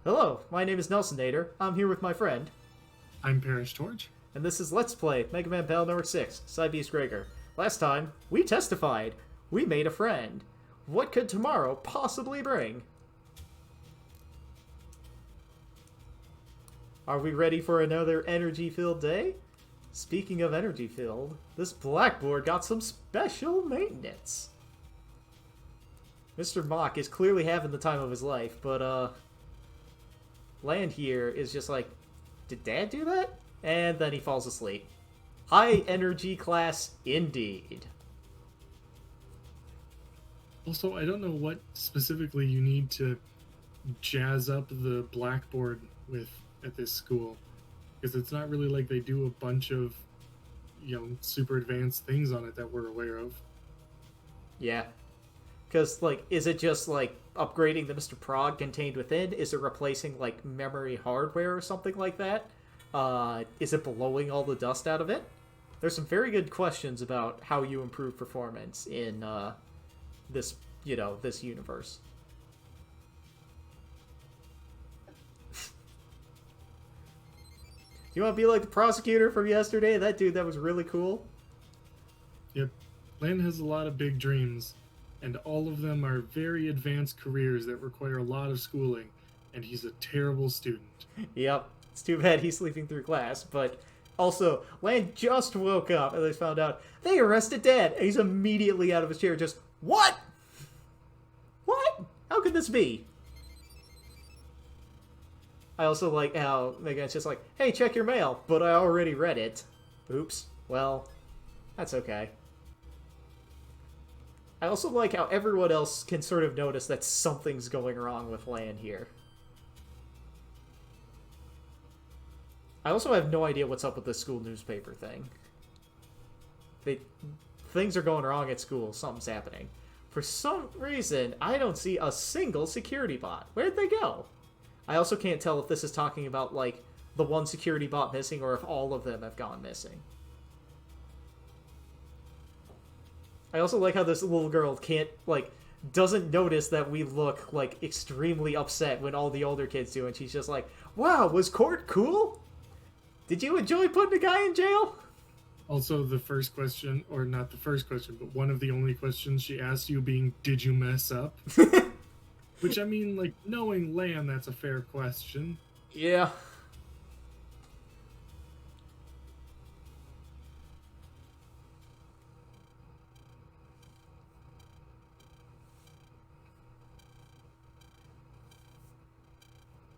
Hello, my name is Nelson Nader. I'm here with my friend, I'm Parish Torch. and this is Let's Play Mega Man Battle Number 6, Cybeast Gregar. Last time, we testified. We made a friend. What could tomorrow possibly bring? Are we ready for another energy-filled day? Speaking of energy-filled, this blackboard got some special maintenance. Mr. Mock is clearly having the time of his life, but, Land here is just like, did Dad do that? And then he falls asleep. High energy class indeed. Also, I don't know what specifically you need to jazz up the blackboard with at this school, because it's not really like they do a bunch of, super advanced things on it that we're aware of. Yeah. Because, like, is it just, like, upgrading the Mr. Prog contained within? Is it replacing, like, memory hardware or something like that? Is it blowing all the dust out of it? There's some very good questions about how you improve performance in, this, this universe. Do you want to be like the prosecutor from yesterday? That dude that was really cool? Yep. Lan has a lot of big dreams, and all of them are very advanced careers that require a lot of schooling, and he's a terrible student. Yep. It's too bad he's sleeping through class, but also, Lan just woke up and they found out they arrested Dad, and he's immediately out of his chair just, what? What? How could this be? I also like how Megan's just like, hey, check your mail, but I already read it. Oops. Well, that's okay. I also like how everyone else can sort of notice that something's going wrong with Lan here. I also have no idea what's up with this school newspaper thing. Things are going wrong at school. Something's happening. For some reason, I don't see a single security bot. Where'd they go? I also can't tell if this is talking about, like, the one security bot missing or if all of them have gone missing. I also like how this little girl doesn't notice that we look, like, extremely upset when all the older kids do, and she's just like, wow, was court cool? Did you enjoy putting a guy in jail? Also, the first question, or not the first question, but one of the only questions she asked you being, did you mess up? Which, I mean, like, knowing Lan, that's a fair question. Yeah.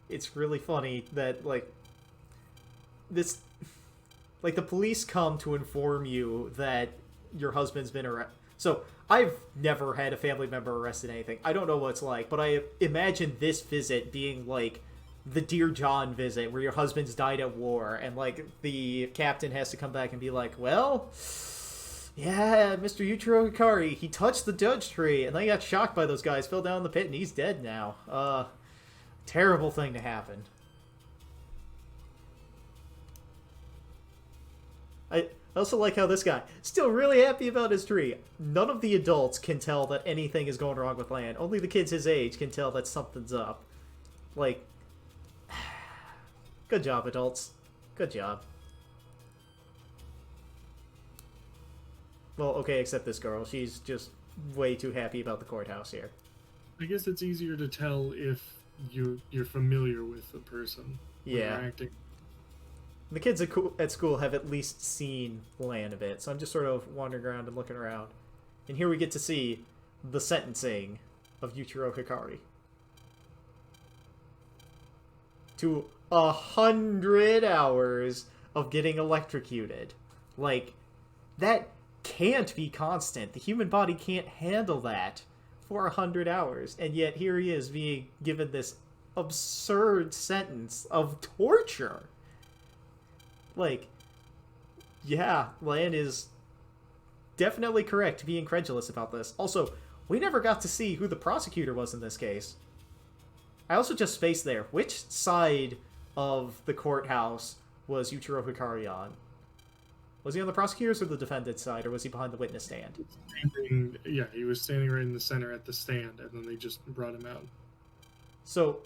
It's really funny that, like, this... Like, the police come to inform you that your husband's been arrested. So, I've never had a family member arrested in anything. I don't know what it's like, but I imagine this visit being, like, the Dear John visit, where your husband's died at war, and, like, the captain has to come back and be like, well, yeah, Mr. Yuichiro Hikari, he touched the judge tree, and then he got shocked by those guys, fell down the pit, and he's dead now. Terrible thing to happen. I also like how this guy, still really happy about his tree. None of the adults can tell that anything is going wrong with Lan. Only the kids his age can tell that something's up. Like, good job, adults. Good job. Well, okay, except this girl. She's just way too happy about the courthouse here. I guess it's easier to tell if you're familiar with the person. Yeah. When they're acting. The kids at school have at least seen Lan a bit, so I'm just sort of wandering around and looking around. And here we get to see the sentencing of Yuichiro Hikari. To 100 hours of getting electrocuted. Like, that can't be constant. The human body can't handle that for 100 hours. And yet here he is being given this absurd sentence of torture. Like, yeah, Lan is definitely correct to be incredulous about this. Also, we never got to see who the prosecutor was in this case. I also just spaced there. Which side of the courthouse was Yuichiro Hikari on? Was he on the prosecutor's or the defendant's side, or was he behind the witness stand? Yeah, he was standing right in the center at the stand, and then they just brought him out. So,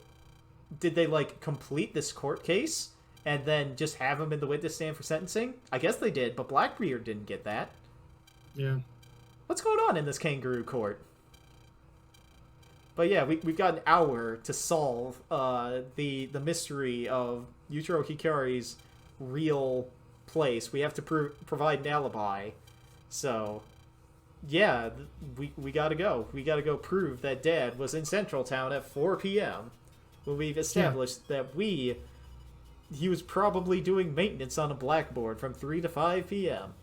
did they, like, complete this court case and then just have him in the witness stand for sentencing? I guess they did, but Blackbeard didn't get that. Yeah. What's going on in this kangaroo court? But yeah, we've got an hour to solve the mystery of Yujiro Hikari's real place. We have to provide an alibi. So, yeah, we gotta go. We gotta go prove that Dad was in Central Town at 4 p.m. when we've established that he was probably doing maintenance on a blackboard from 3 to 5 p.m.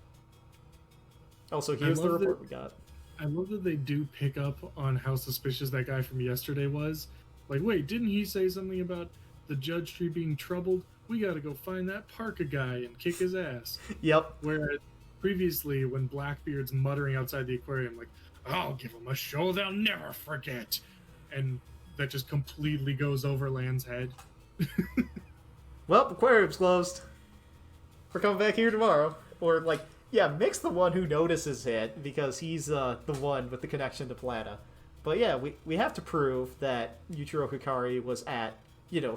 Also, here's the report we got. I love that they do pick up on how suspicious that guy from yesterday was. Like, wait, didn't he say something about the judge tree being troubled? We gotta go find that Parker guy and kick his ass. Yep. Whereas previously, when Blackbeard's muttering outside the aquarium, like, I'll give him a show they'll never forget. And that just completely goes over Lan's head. Well, the aquarium's closed. We're coming back here tomorrow. Or, like, yeah, Mick's the one who notices it because he's the one with the connection to Plata. But yeah, we have to prove that Yujiro Hikari was at,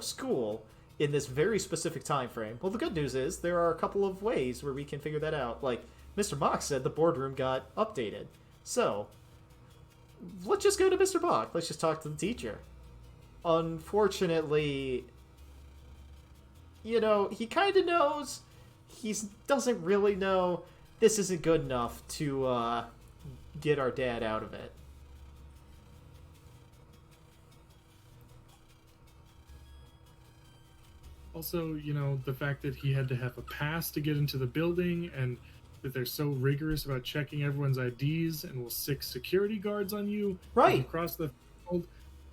school in this very specific time frame. Well, the good news is there are a couple of ways where we can figure that out. Like, Mr. Bach said the boardroom got updated. So, let's just go to Mr. Bach. Let's just talk to the teacher. Unfortunately, he kind of knows. He doesn't really know. This isn't good enough to get our dad out of it. Also, the fact that he had to have a pass to get into the building and that they're so rigorous about checking everyone's IDs and will stick security guards on you right across the field.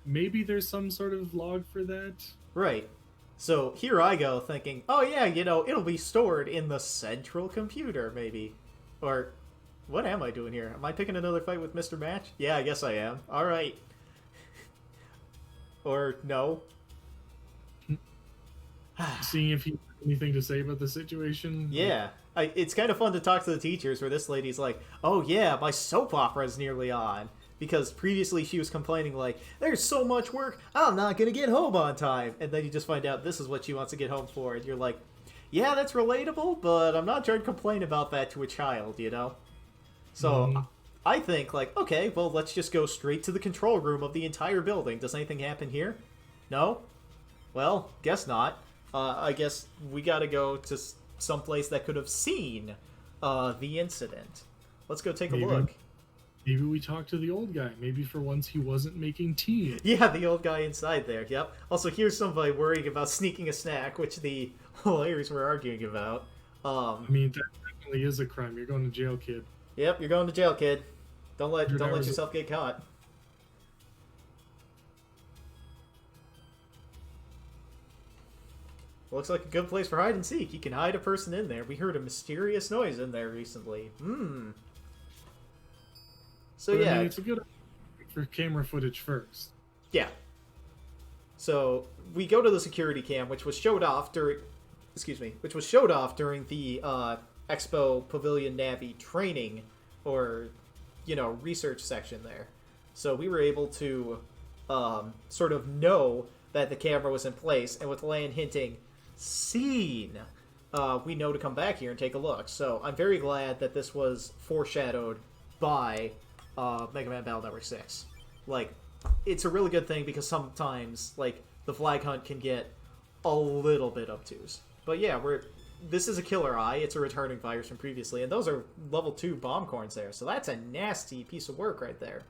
Maybe there's some sort of log for that. Right. So here I go thinking, oh yeah, it'll be stored in the central computer, maybe. Or, what am I doing here? Am I picking another fight with Mr. Match? Yeah, I guess I am. Alright. Or, no. Seeing if he has anything to say about the situation. Yeah. It's kind of fun to talk to the teachers where this lady's like, oh yeah, my soap opera's nearly on. Because previously she was complaining like, there's so much work, I'm not going to get home on time. And then you just find out this is what she wants to get home for. And you're like, yeah, that's relatable, but I'm not trying to complain about that to a child, So I think, like, okay, well, let's just go straight to the control room of the entire building. Does anything happen here? No? Well, guess not. I guess we gotta go to someplace that could have seen the incident. Let's go take a look. Maybe we talk to the old guy. Maybe for once he wasn't making tea. Yeah, the old guy inside there, yep. Also, here's somebody worrying about sneaking a snack, which the lawyers were arguing about. I mean, that definitely is a crime. You're going to jail, kid. Yep, you're going to jail, kid. Don't let yourself get caught. Looks like a good place for hide and seek. You can hide a person in there. We heard a mysterious noise in there recently. So but, yeah, I mean, it's a good for camera footage first. Yeah. So we go to the security cam, which was showed off during the Expo Pavilion Navi training or research section there. So we were able to sort of know that the camera was in place, and with Lan hinting seen, we know to come back here and take a look. So I'm very glad that this was foreshadowed by Mega Man Battle Network 6. Like, it's a really good thing because sometimes, like, the flag hunt can get a little bit obtuse. But yeah, this is a killer eye. It's a returning virus from previously, and those are level 2 bomb corns there. So that's a nasty piece of work right there.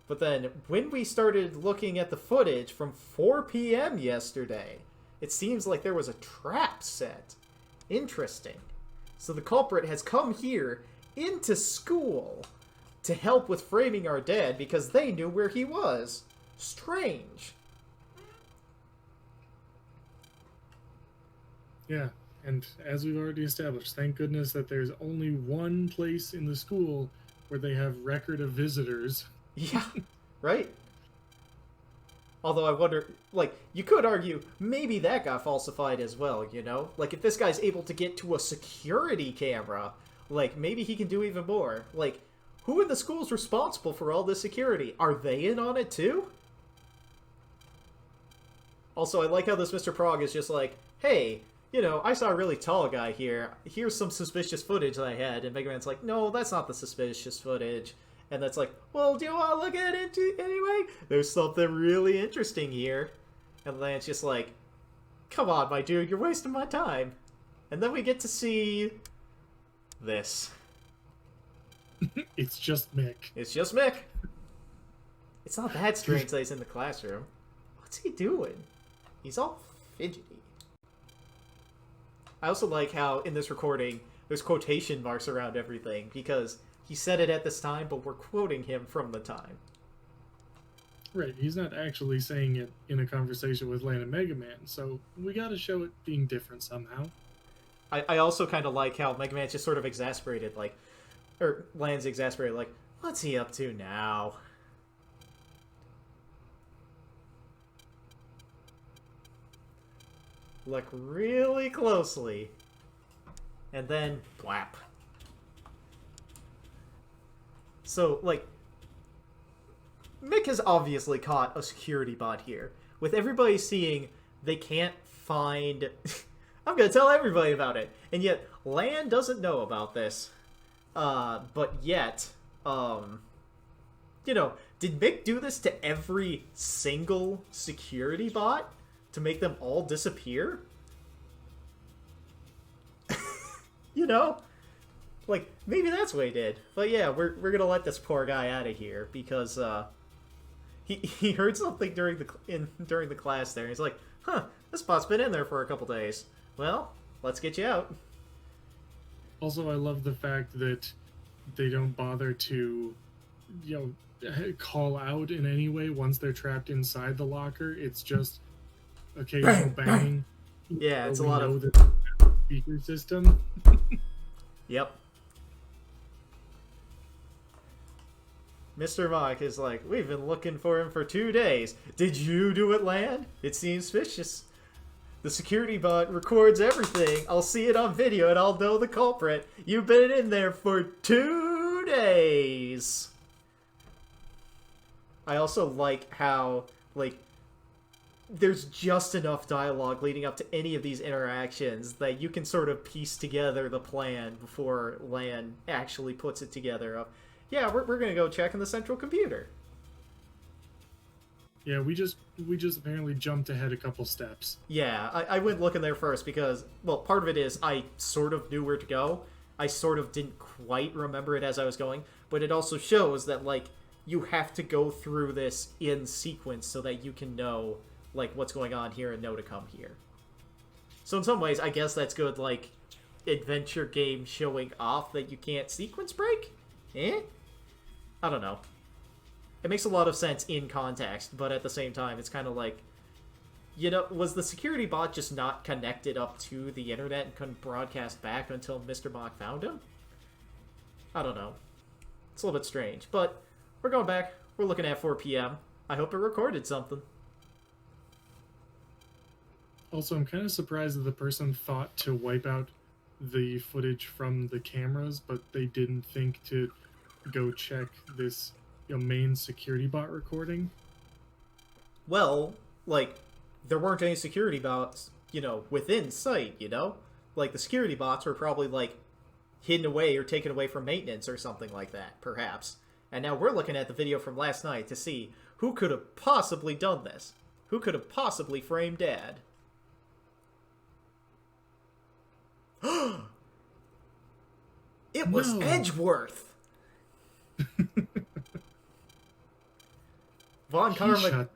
But then, when we started looking at the footage from 4 p.m. yesterday, it seems like there was a trap set. Interesting. So the culprit has come here into school to help with framing our dad because they knew where he was. Strange. Yeah, and as we've already established, thank goodness that there's only one place in the school where they have record of visitors. Yeah, right? Although I wonder, like, you could argue maybe that got falsified as well, Like, if this guy's able to get to a security camera, like, maybe he can do even more. Like, who in the school's responsible for all this security? Are they in on it too? Also, I like how this Mr. Prog is just like, hey, you know, I saw a really tall guy here. Here's some suspicious footage that I had. And Mega Man's like, no, that's not the suspicious footage. And that's like, well, do you want to look at it anyway? There's something really interesting here. And Lan's just like, come on, my dude, you're wasting my time. And then we get to see this. It's just Mick. It's just Mick. It's not that strange that he's in the classroom. What's he doing? He's all fidgety. I also like how in this recording there's quotation marks around everything because he said it at this time, but we're quoting him from the time. Right, he's not actually saying it in a conversation with Lan and Mega Man, so we gotta show it being different somehow. I also kind of like how Mega Man's just sort of exasperated, like, or Lan's exasperated, like, what's he up to now? Look really closely. And then, whap. So, like, Mick has obviously caught a security bot here. With everybody seeing they can't find... I'm gonna tell everybody about it. And yet, Lan doesn't know about this. But yet, you know, did Mick do this to every single security bot? To make them all disappear? You know? Like, maybe that's what he did. But yeah, we're gonna let this poor guy out of here because, he heard something during the class there. He's like, huh, this bot's been in there for a couple days. Well, let's get you out. Also, I love the fact that they don't bother to, you know, call out in any way once they're trapped inside the locker. It's just occasional banging. Yeah, it's a lot of the speaker system. Yep. Mr. Mike is like, we've been looking for him for 2 days. Did you do it, Lan? It seems suspicious. The security bot records everything. I'll see it on video and I'll know the culprit. You've been in there for 2 days. I also like how, like, there's just enough dialogue leading up to any of these interactions that you can sort of piece together the plan before Lan actually puts it together of, yeah, we're gonna go check in the central computer. Yeah, we just apparently jumped ahead a couple steps. Yeah, I went looking there first because, well, part of it is I sort of knew where to go. I sort of didn't quite remember it as I was going, but it also shows that, like, you have to go through this in sequence so that you can know, like, what's going on here and know to come here. So in some ways, I guess that's good, like, adventure game showing off that you can't sequence break? Eh? I don't know. It makes a lot of sense in context, but at the same time, it's kind of like, you know, was the security bot just not connected up to the internet and couldn't broadcast back until Mr. Mock found him? I don't know. It's a little bit strange, but we're going back. We're looking at 4 p.m. I hope it recorded something. Also, I'm kind of surprised that the person thought to wipe out the footage from the cameras, but they didn't think to go check this, you know, main security bot recording. Well, like, there weren't any security bots, you know, within sight, you know? Like, the security bots were probably, like, hidden away or taken away from maintenance or something like that, perhaps. And now we're looking at the video from last night to see who could have possibly done this. Who could have possibly framed Dad? It was Edgeworth! Von Karma...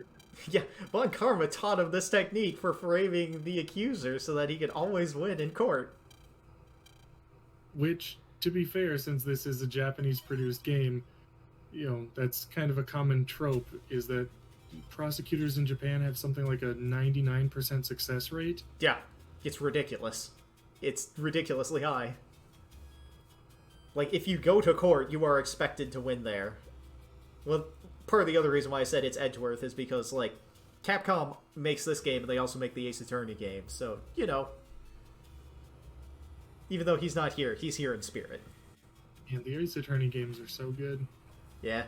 Yeah, Von Karma taught him this technique for framing the accuser so that he could always win in court. Which, to be fair, since this is a Japanese-produced game, you know, that's kind of a common trope, is that prosecutors in Japan have something like a 99% success rate. Yeah, it's ridiculous. It's ridiculously high. Like, if you go to court, you are expected to win there. Well, part of the other reason why I said it's Edgeworth is because, like, Capcom makes this game, and they also make the Ace Attorney game, so, you know. Even though he's not here, he's here in spirit. And the Ace Attorney games are so good. Yeah.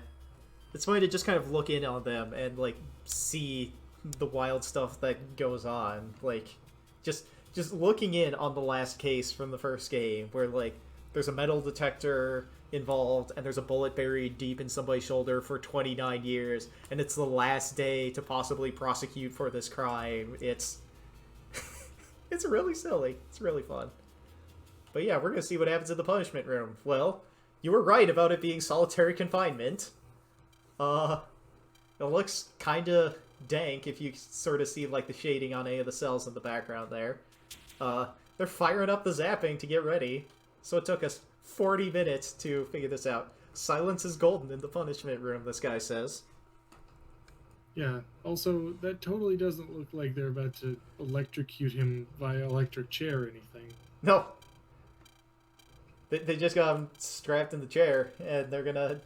It's funny to just kind of look in on them and, like, see the wild stuff that goes on. Like, just just looking in on the last case from the first game, where like there's a metal detector involved and there's a bullet buried deep in somebody's shoulder for 29 years, and it's the last day to possibly prosecute for this crime. It's really silly. It's really fun. But yeah, we're gonna see what happens in the punishment room. Well, you were right about it being solitary confinement. It looks kind of dank if you sort of see like the shading on any of the cells in the background there. They're firing up the zapping to get ready. So it took us 40 minutes to figure this out. Silence is golden in the punishment room, this guy says. Yeah. Also, that totally doesn't look like they're about to electrocute him via electric chair or anything. No. They just got him strapped in the chair, and they're gonna,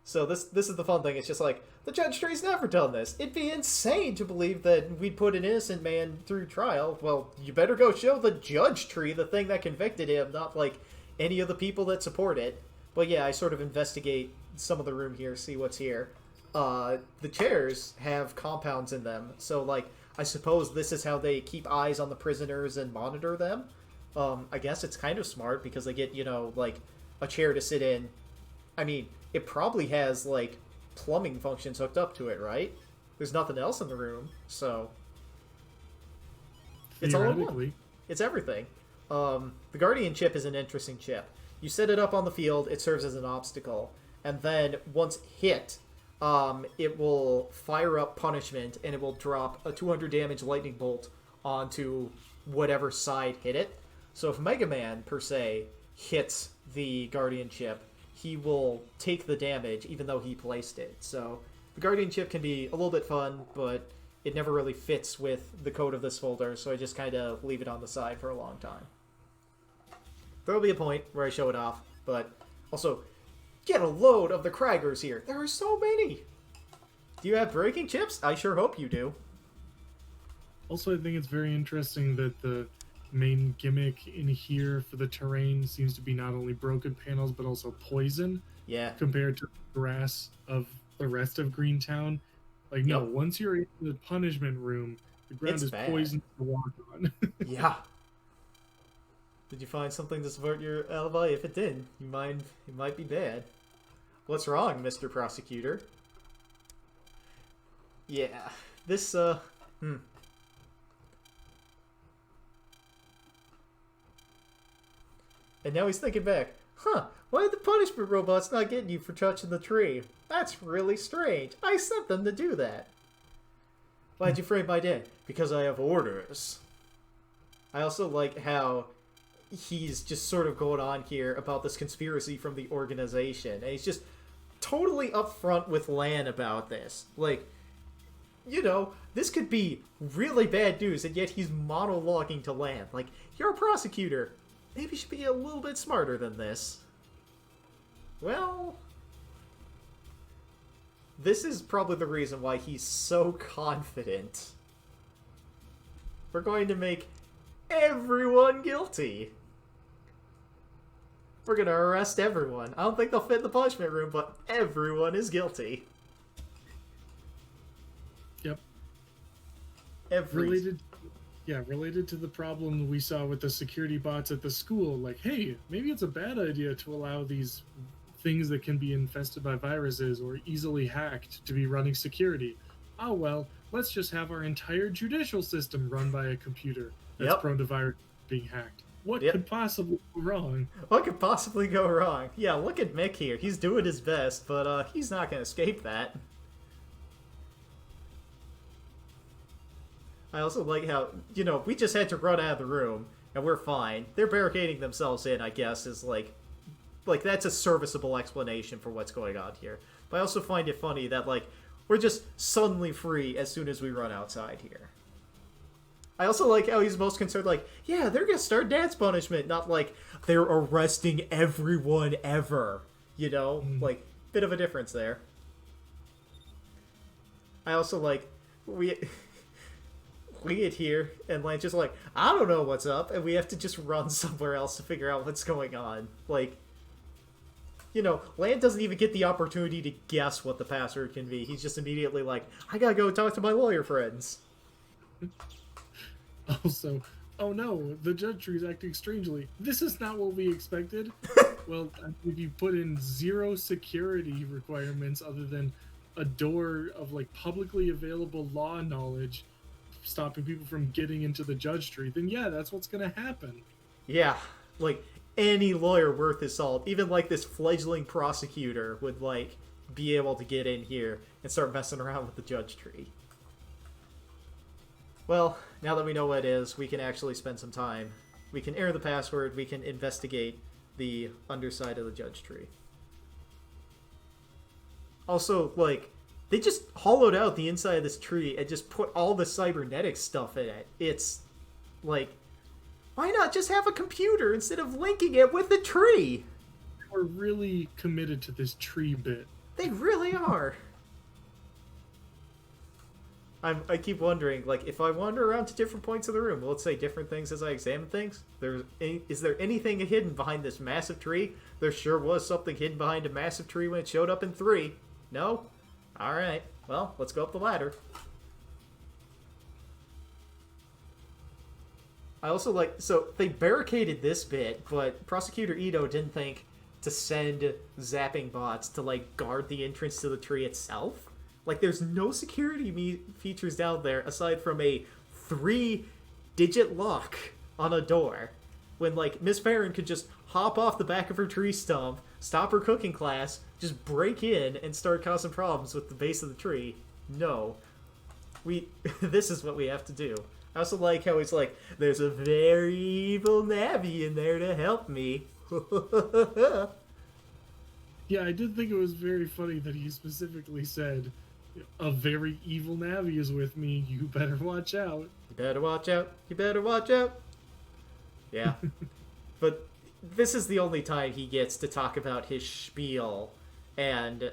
So this is the fun thing. It's just like, the judge tree's never done this. It'd be insane to believe that we'd put an innocent man through trial. Well, you better go show the judge tree the thing that convicted him, not like any of the people that support it. But yeah, I sort of investigate some of the room here, see what's here. The chairs have compounds in them, so like I suppose this is how they keep eyes on the prisoners and monitor them. I guess it's kind of smart because they get, like a chair to sit in. I mean, it probably has like plumbing functions hooked up to it, right? There's nothing else in the room, so it's all in one. It's everything. The Guardian chip is an interesting chip. You set it up on the field, it serves as an obstacle, and then once hit, it will fire up punishment, and it will drop a 200 damage lightning bolt onto whatever side hit it. So if Mega Man, per se, hits the Guardian chip, he will take the damage, even though he placed it. So the Guardian chip can be a little bit fun, but it never really fits with the code of this folder, so I just kind of leave it on the side for a long time. There'll be a point where I show it off, but also, get a load of the Kragers here. There are so many! Do you have breaking chips? I sure hope you do. Also, I think it's very interesting that the main gimmick in here for the terrain seems to be not only broken panels, but also poison. Yeah. Compared to the grass of the rest of Greentown. Like, no, Yep. once you're in the punishment room, the ground It's is bad. poison to walk on. Yeah. Did you find something to support your alibi? If it didn't, it might be bad. What's wrong, Mr. Prosecutor? Yeah. This, And now he's thinking back, why are the punishment robots not getting you for touching the tree? That's really strange. I sent them to do that. Why'd you frame my day? Because I have orders. I also like how he's just sort of going on here about this conspiracy from the organization. And he's just totally upfront with Lan about this. Like, this could be really bad news, and yet he's monologuing to Lan. Like, you're a prosecutor. Maybe you should be a little bit smarter than this. Well, this is probably the reason why he's so confident. We're going to make everyone guilty. We're going to arrest everyone. I don't think they'll fit in the punishment room, but everyone is guilty. Yep. Every... Related to the problem we saw with the security bots at the school, like, hey, maybe it's a bad idea to allow these things that can be infested by viruses or easily hacked to be running security. Oh, well, let's just have our entire judicial system run by a computer that's prone to virus being hacked. What could possibly go wrong? What could possibly go wrong? Yeah, look at Mick here. He's doing his best, but he's not going to escape that. I also like how, we just had to run out of the room, and we're fine. They're barricading themselves in, I guess, is like that's a serviceable explanation for what's going on here. But I also find it funny that, like, we're just suddenly free as soon as we run outside here. I also like how he's most concerned, like, yeah, they're gonna start dance punishment, not like they're arresting everyone ever. Like, bit of a difference there. I also like, we get here, and Lance's just like, I don't know what's up, and we have to just run somewhere else to figure out what's going on. Like, Land doesn't even get the opportunity to guess what the password can be. He's just immediately like, I gotta go talk to my lawyer friends. Also, oh no, the judge tree is acting strangely. This is not what we expected. Well, if you put in 0 security requirements other than a door of like publicly available law knowledge stopping people from getting into the judge tree, then yeah, that's what's gonna happen. Yeah, like any lawyer worth his salt, even like this fledgling prosecutor would like be able to get in here and start messing around with the judge tree. Well, now that we know what it is, we can actually spend some time. We can enter the password, we can investigate the underside of the judge tree. Also, like, they just hollowed out the inside of this tree and just put all the cybernetic stuff in it. It's like, why not just have a computer instead of linking it with the tree? We're really committed to this tree bit. They really are. I keep wondering, like, if I wander around to different points of the room, will it say different things as I examine things? Is there anything hidden behind this massive tree? There sure was something hidden behind a massive tree when it showed up in 3. No? Alright. Well, let's go up the ladder. I also so they barricaded this bit, but Prosecutor Ito didn't think to send zapping bots to, like, guard the entrance to the tree itself. Like, there's no security features down there aside from a 3-digit lock on a door. When, like, Miss Farron could just hop off the back of her tree stump, stop her cooking class, just break in and start causing problems with the base of the tree. No. This is what we have to do. I also like how he's like, there's a very evil Navi in there to help me. Yeah, I did think it was very funny that he specifically said, a very evil Navi is with me, you better watch out. You better watch out. You better watch out. Yeah. But this is the only time he gets to talk about his spiel and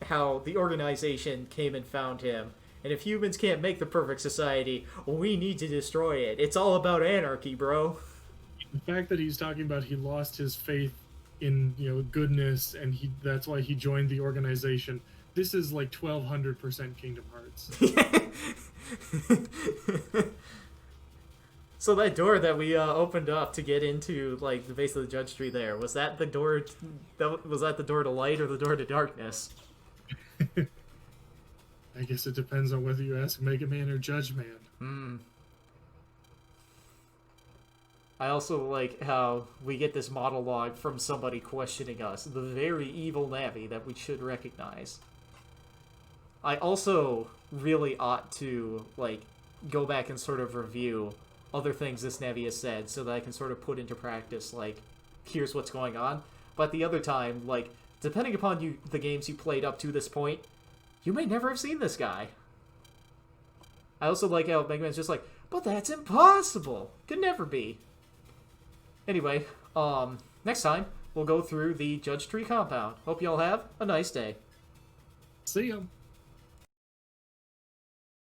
how the organization came and found him. And if humans can't make the perfect society, we need to destroy it. It's all about anarchy, bro. The fact that he's talking about he lost his faith in, goodness, and that's why he joined the organization. This is like 1200% Kingdom Hearts. So that door that we opened up to get into, like, the base of the judge tree there, was that the door? Was that the door to light or the door to darkness? I guess it depends on whether you ask Mega Man or Judge Man. I also like how we get this monologue from somebody questioning us, the very evil Navi that we should recognize. I also really ought to, like, go back and sort of review other things this Navi has said so that I can sort of put into practice, like, here's what's going on. But the other time, like, depending upon the games you played up to this point, you may never have seen this guy. I also like how Mega Man's just like, but that's impossible! Could never be. Anyway, next time, we'll go through the Judge Tree compound. Hope y'all have a nice day. See ya!